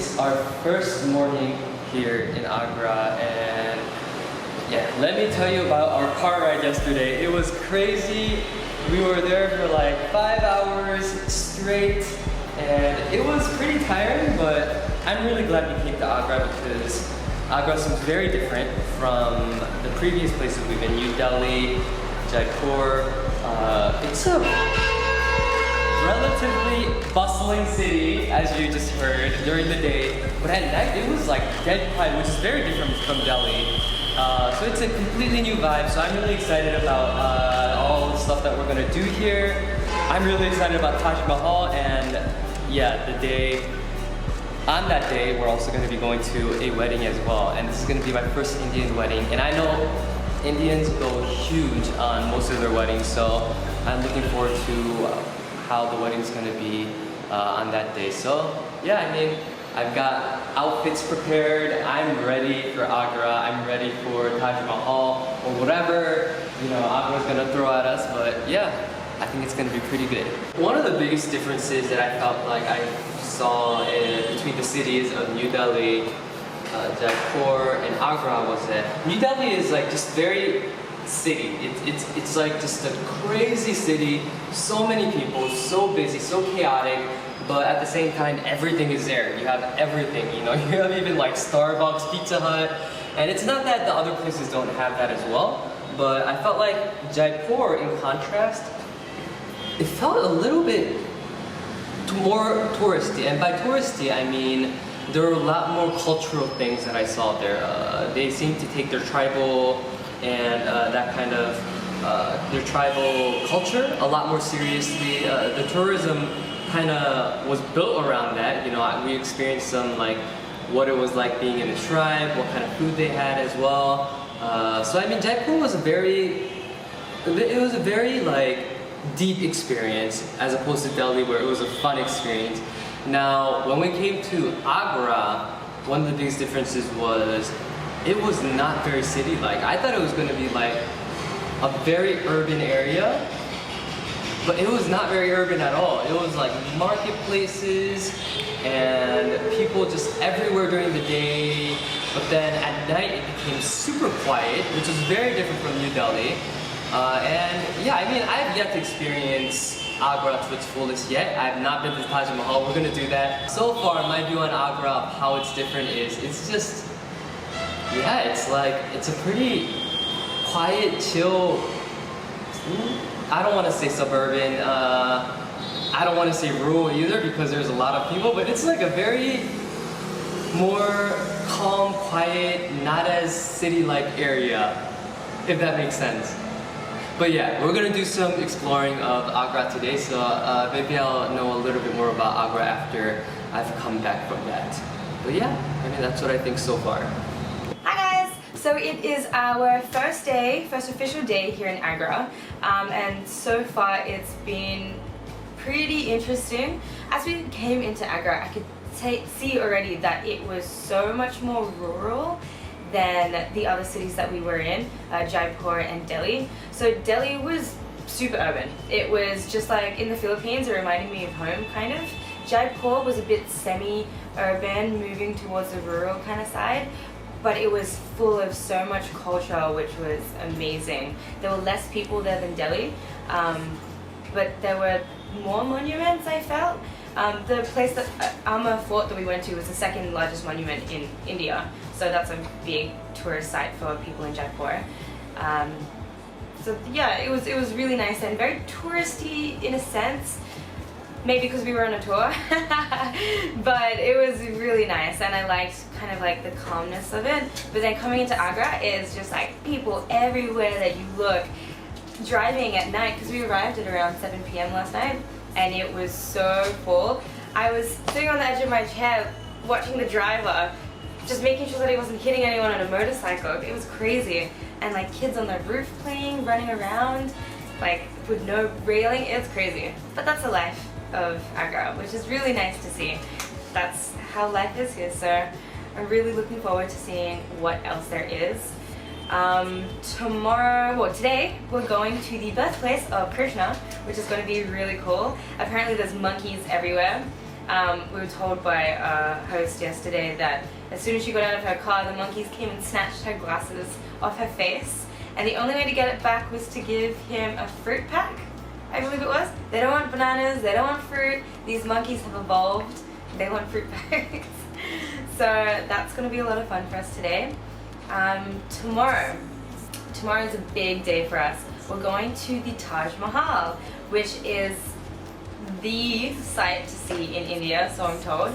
it's our first morning here in Agra, and yeah, let me tell you about our car ride yesterday. It was crazy. We were there for like 5 hours straight, and it was pretty tiring, but I'm really glad we came to Agra because Agra seems very different from the previous places we've been. New Delhi, Jaipur. It's a relatively bustling city, as you just heard, during the day, but at night it was like dead quiet, which is very different from Delhi. So it's a completely new vibe, so I'm really excited about all the stuff that we're gonna do here. I'm really excited about Taj Mahal, and yeah, on that day, we're also gonna be going to a wedding as well, and this is gonna be my first Indian wedding, and I know Indians go huge on most of their weddings, so I'm looking forward to how the wedding's gonna be on that day. So yeah, I mean, I've got outfits prepared. I'm ready for Agra. I'm ready for Taj Mahal or whatever Agra's gonna throw at us. But yeah, I think it's gonna be pretty good. One of the biggest differences that I felt like I saw between the cities of New Delhi, Jaipur, and Agra was that New Delhi is like just very city. It's like just a crazy city. So many people, so busy, so chaotic. But at the same time, everything is there. You have everything, you have even like Starbucks, Pizza Hut, and it's not that the other places don't have that as well, but I felt like Jaipur, in contrast, it felt a little bit more touristy, and by touristy, I mean there were a lot more cultural things that I saw there. They seemed to take their tribal and that kind of their tribal culture a lot more seriously. The tourism kind of was built around that. We experienced some like what it was like being in a tribe, what kind of food they had as well. So I mean, Jaipur was a very like deep experience as opposed to Delhi, where it was a fun experience. Now, when we came to Agra, one of the biggest differences was it was not very city-like. I thought it was going to be like a very urban area, but it was not very urban at all. It was like marketplaces and people just everywhere during the day. But then at night it became super quiet, which was very different from New Delhi. And yeah, I mean, I've yet to experience Agra to its fullest yet. I've not been to Taj Mahal. We're gonna do that. So far, my view on Agra of how it's different is it's just, yeah, it's a pretty quiet, chill. I don't want to say suburban, I don't want to say rural either because there's a lot of people, but it's like a very more calm, quiet, not as city-like area, if that makes sense. But yeah, we're gonna do some exploring of Agra today, so maybe I'll know a little bit more about Agra after I've come back from that. But yeah, I mean, that's what I think so far. Hi guys! So it is our first official day here in Agra, and so far it's been pretty interesting. As we came into Agra, I could see already that it was so much more rural than the other cities that we were in, Jaipur and Delhi. So Delhi was super urban. It was just like in the Philippines, it reminded me of home kind of. Jaipur was a bit semi-urban, moving towards the rural kind of side, but it was full of so much culture, which was amazing. There were less people there than Delhi, but there were more monuments, I felt. The place that Amber Fort that we went to was the second largest monument in India, so that's a big tourist site for people in Jaipur. So yeah, it was really nice and very touristy in a sense, maybe because we were on a tour, but it was really nice and I liked kind of like the calmness of it. But then coming into Agra is just like people everywhere that you look. Driving at night, because we arrived at around 7 p.m. last night, and it was so full. I was sitting on the edge of my chair watching the driver, just making sure that he wasn't hitting anyone on a motorcycle. It was crazy. And like kids on the roof playing, running around, like with no railing. It's crazy. But that's the life of Agra, which is really nice to see. That's how life is here. So I'm really looking forward to seeing what else there is. Today we're going to the birthplace of Krishna, which is going to be really cool. Apparently there's monkeys everywhere. We were told by a host yesterday that as soon as she got out of her car, the monkeys came and snatched her glasses off her face, and the only way to get it back was to give him a fruit pack, I believe it was. They don't want bananas, they don't want fruit. These monkeys have evolved, they want fruit packs. So that's going to be a lot of fun for us today. Tomorrow is a big day for us. We're going to the Taj Mahal, which is the sight to see in India, so I'm told.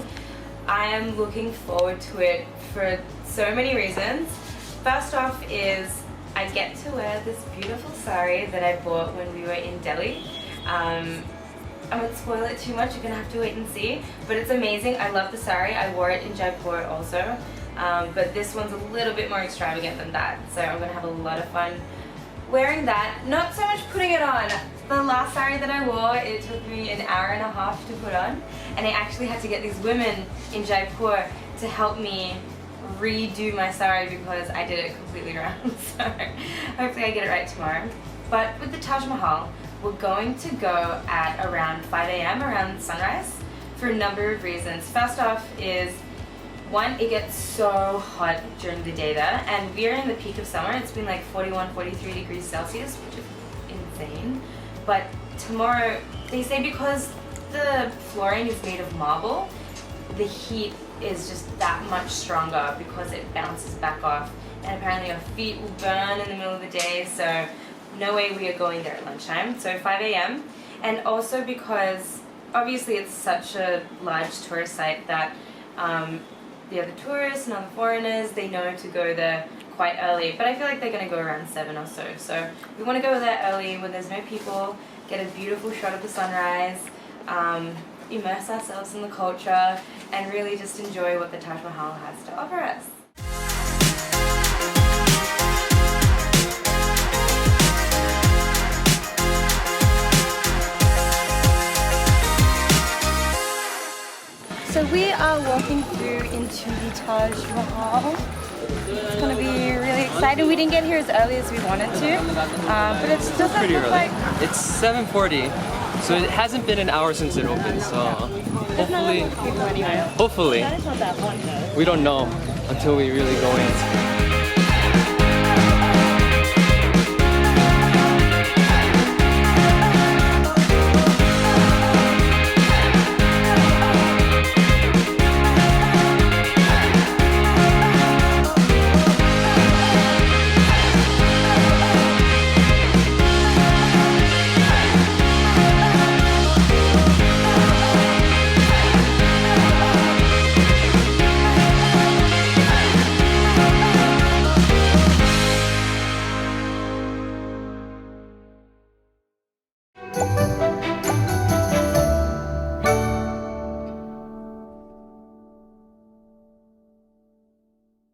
I am looking forward to it for so many reasons. First off is I get to wear this beautiful sari that I bought when we were in Delhi. I won't spoil it too much, you're gonna have to wait and see, but it's amazing. I love the sari. I wore it in Jaipur also, but this one's a little bit more extravagant than that, so I'm gonna have a lot of fun wearing that. Not so much putting it on. The last sari that I wore, it took me an hour and a half to put on, and I actually had to get these women in Jaipur to help me redo my sari because I did it completely wrong. So hopefully I get it right tomorrow. But with the Taj Mahal, we're going to go at around 5 a.m. around sunrise for a number of reasons. First off is, one, it gets so hot during the day there, and we're in the peak of summer. It's been like 41, 43 degrees Celsius, which is insane. But tomorrow, they say because the flooring is made of marble, the heat is just that much stronger because it bounces back off, and apparently our feet will burn in the middle of the day, so no way we are going there at lunchtime. So 5 a.m. And also because obviously it's such a large tourist site that the other tourists and other foreigners, they know to go there quite early, but I feel like they're going to go around 7 or so. So we want to go there early when there's no people, get a beautiful shot of the sunrise, immerse ourselves in the culture, and really just enjoy what the Taj Mahal has to offer us. So we are walking through into the Taj Mahal. It's going to be really exciting. We didn't get here as early as we wanted to, but it doesn't Pretty look early. like... It's 7:40, so it hasn't been an hour since it opened, so hopefully, That is not that one though. we don't know until we really go in.